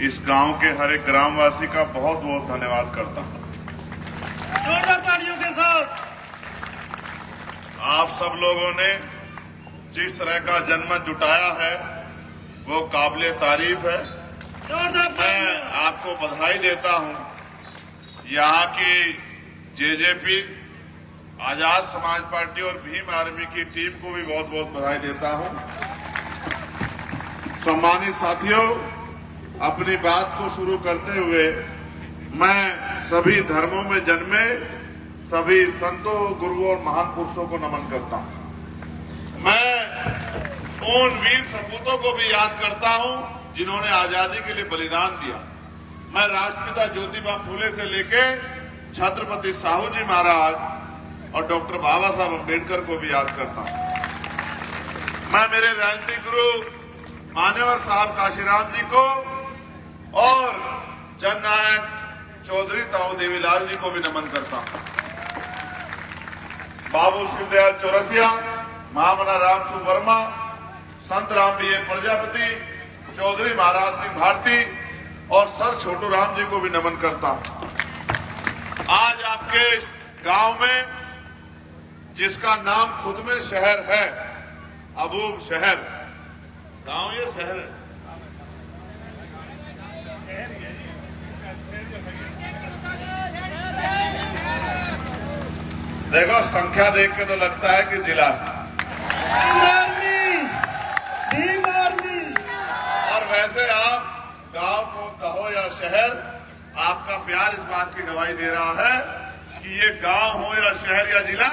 इस गांव के हर एक ग्रामवासी का बहुत बहुत धन्यवाद करता हूं। जोरदार तालियों के साथ आप सब लोगों ने जिस तरह का जनमत जुटाया है वो काबिले तारीफ है। मैं आपको बधाई देता हूं। यहाँ की जेजेपी, आजाद समाज पार्टी और भीम आर्मी की टीम को भी बहुत बहुत बधाई देता हूं। सम्मानित साथियों, अपनी बात को शुरू करते हुए मैं सभी धर्मों में जन्मे सभी संतों, गुरुओं और महान पुरुषों को नमन करता हूं। मैं उन वीर सपूतों को भी याद करता हूं जिन्होंने आजादी के लिए बलिदान दिया। मैं राष्ट्रपिता ज्योतिबा फूले से लेके छत्रपति साहू जी महाराज और डॉक्टर बाबा साहब अम्बेडकर को भी याद करता हूं। मैं मेरे राजनीतिक गुरु मान्यवर साहब काशीराम जी को और जननायक चौधरी ताऊ देवीलाल जी को भी नमन करता हूं। बाबू शिवदयाल चौरसिया, महामना राम सिंह वर्मा, संत राम बी प्रजापति, चौधरी महाराज सिंह भारती और सर छोटू राम जी को भी नमन करता हूं। आज आपके गांव में जिसका नाम खुद में शहर है, अबूब शहर, गांव ये शहर है, देखो संख्या देख के तो लगता है कि जिला भीम आर्मी। और वैसे आप गांव को कहो या शहर, आपका प्यार इस बात की गवाही दे रहा है कि ये गांव हो या शहर या जिला,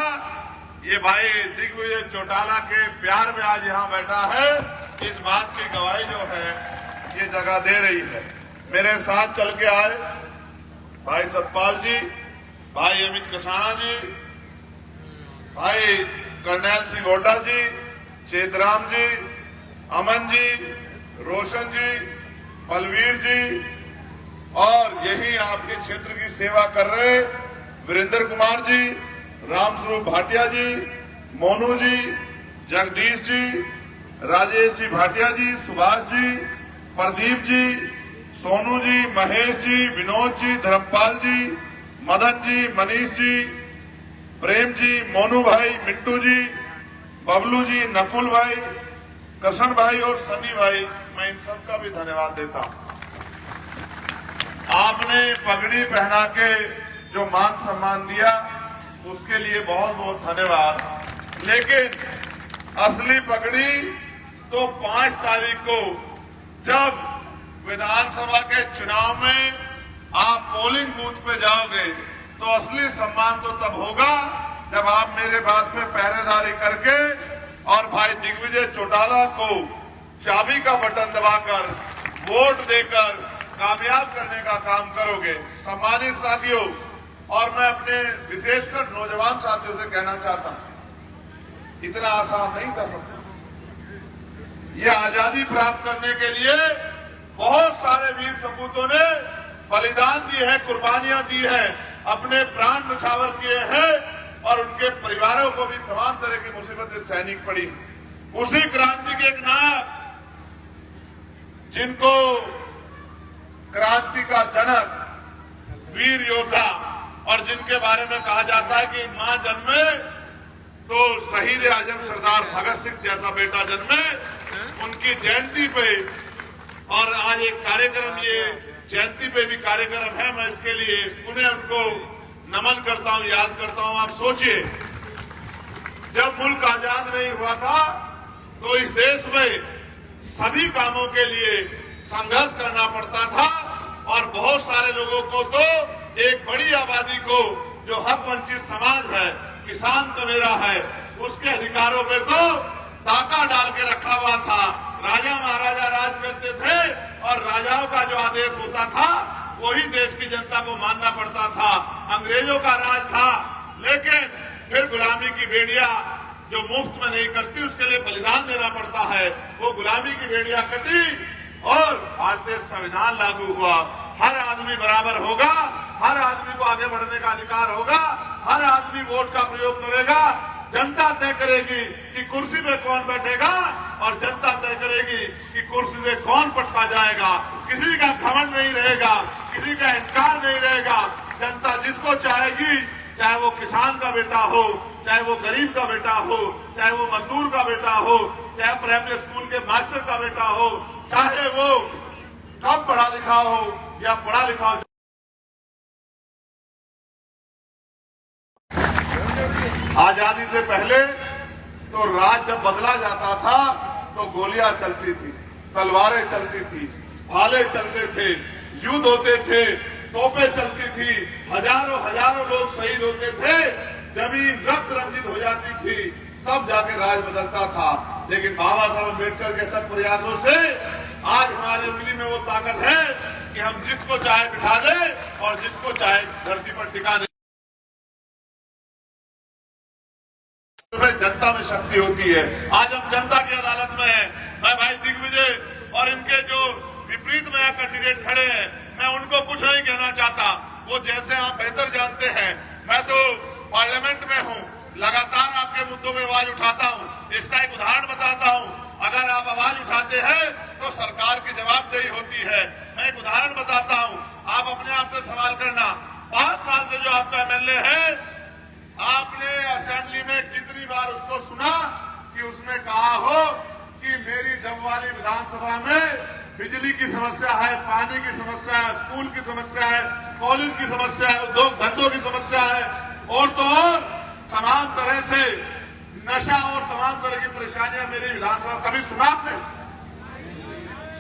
ये भाई दिग्विजय चौटाला के प्यार में आज यहाँ बैठा है। इस बात की गवाही जो है ये जगह दे रही है। मेरे साथ चल के आए भाई सतपाल जी, भाई अमित कसाना जी, भाई करनैल सिंह ओडा जी, चेतराम जी, अमन जी, रोशन जी, बलवीर जी और यही आपके क्षेत्र की सेवा कर रहे वीरेंद्र कुमार जी, रामस्वरूप भाटिया जी, मोनू जी, जगदीश जी, राजेश जी भाटिया जी, सुभाष जी, प्रदीप जी, सोनू जी, महेश जी, विनोद जी, धर्मपाल जी, मदन जी, मनीष जी, प्रेम जी, मोनू भाई, मिट्टू जी, बबलू जी, नकुल भाई, कृष्ण भाई और सनी भाई, मैं इन सबका भी धन्यवाद देता हूं। आपने पगड़ी पहना के जो मान सम्मान दिया उसके लिए बहुत बहुत धन्यवाद। लेकिन असली पगड़ी तो 5 तारीख को जब विधानसभा के चुनाव में आप पोलिंग बूथ पे जाओगे तो असली सम्मान तो तब होगा जब आप मेरे बात में पहरेदारी करके और भाई दिग्विजय चौटाला को चाबी का बटन दबाकर वोट देकर कामयाब करने का काम करोगे। सम्मानित साथियों, और मैं अपने विशेषकर नौजवान साथियों से कहना चाहता हूं, इतना आसान नहीं था सब कुछ। ये आजादी प्राप्त करने के लिए बहुत सारे वीर सपूतों ने बलिदान दिए हैं, कुर्बानियां दी हैं, अपने प्राण न्यौछावर किए हैं और उनके परिवारों को भी तमाम तरह की मुसीबतें सहनी पड़ी। उसी क्रांति के एक नायक जिनको क्रांति का जनक, वीर योद्धा और जिनके बारे में कहा जाता है कि मां जन्मे तो शहीद आजम सरदार भगत सिंह जैसा बेटा जन्मे, उनकी जयंती पे और आज एक कार्यक्रम, ये जयंती पे भी कार्यक्रम है, मैं इसके लिए उन्हें उनको नमन करता हूं, याद करता हूं। आप सोचिए, जब मुल्क आजाद नहीं हुआ था तो इस देश में सभी कामों के लिए संघर्ष करना पड़ता था और बहुत सारे लोगों को तो एक बड़ी आबादी को जो हक वंचित समाज है, किसान तो मेरा है, उसके अधिकारों पे तो डाका डाल के रखा हुआ था। राजा महाराजा राज करते थे और राजाओं का जो आदेश होता था वही देश की जनता को मानना पड़ता था। अंग्रेजों का राज था, लेकिन फिर गुलामी की बेड़िया जो मुफ्त में नहीं कटती उसके लिए बलिदान देना पड़ता है। वो गुलामी की बेड़िया कटी और भारतीय संविधान लागू हुआ। हर आदमी बराबर होगा, हर आदमी को आगे बढ़ने का अधिकार होगा, हर आदमी वोट का प्रयोग करेगा। जनता तय करेगी कि कुर्सी पे कौन बैठेगा और जनता तय करेगी कि कुर्सी पे कौन पटका जाएगा। किसी का घमंड नहीं रहेगा, किसी का इनकार नहीं रहेगा। जनता जिसको चाहेगी, चाहे वो किसान का बेटा हो, चाहे वो गरीब का बेटा हो, चाहे वो मजदूर का बेटा हो, चाहे प्राइमरी स्कूल के मास्टर का बेटा हो, चाहे वो कम पढ़ा लिखा हो या पढ़ा लिखा हो। आजादी से पहले तो राज जब बदला जाता था तो गोलियां चलती थी, तलवारें चलती थी, भाले चलते थे, युद्ध होते थे, तोपें चलती थी, हजारों लोग शहीद होते थे, जमीन रक्त रंजित हो जाती थी, तब जाके राज बदलता था। लेकिन बाबा साहब अम्बेडकर के सब प्रयासों से आज हमारे उंगली में वो ताकत है कि हम जिसको चाहे बिठा दे और जिसको चाहे धरती पर टिका दे। जनता में शक्ति होती है। आज हम जनता की अदालत में हैं। मैं भाई दिग्विजय और इनके जो विपरीत में कैंडिडेट खड़े हैं, मैं उनको कुछ नहीं कहना चाहता। वो जैसे आप बेहतर जानते हैं, मैं तो पार्लियामेंट में हूँ, लगातार आपके मुद्दों में आवाज उठाता हूँ। इसका एक उदाहरण बताता हूँ। अगर आप आवाज उठाते हैं तो सरकार की जवाबदेही होती है। मैं एक उदाहरण बताता हूँ, आप अपने आप से सवाल करना। 5 साल से जो आपका एमएलए है, आपने असेंबली में कितनी बार उसको सुना कि उसने कहा हो कि मेरी डबवाली विधानसभा में बिजली की समस्या है, पानी की समस्या है, स्कूल की समस्या है, कॉलेज की समस्या है, उद्योग धंधों की समस्या है, और तो और तमाम तरह से नशा और तमाम तरह की परेशानियां मेरी विधानसभा। कभी सुना आपने?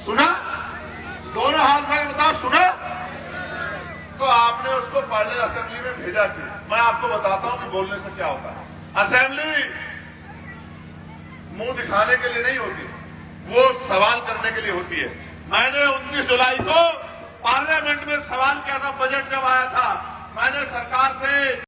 सुना? दोनों हाथ में बताओ, सुना? तो आपने उसको पार्लियामेंट असेंबली में भेजा क्यों? मैं आपको बताता हूं कि बोलने से क्या होता है। असेंबली मुंह दिखाने के लिए नहीं होती, वो सवाल करने के लिए होती है। मैंने 29 जुलाई को पार्लियामेंट में सवाल किया था, बजट जब आया था,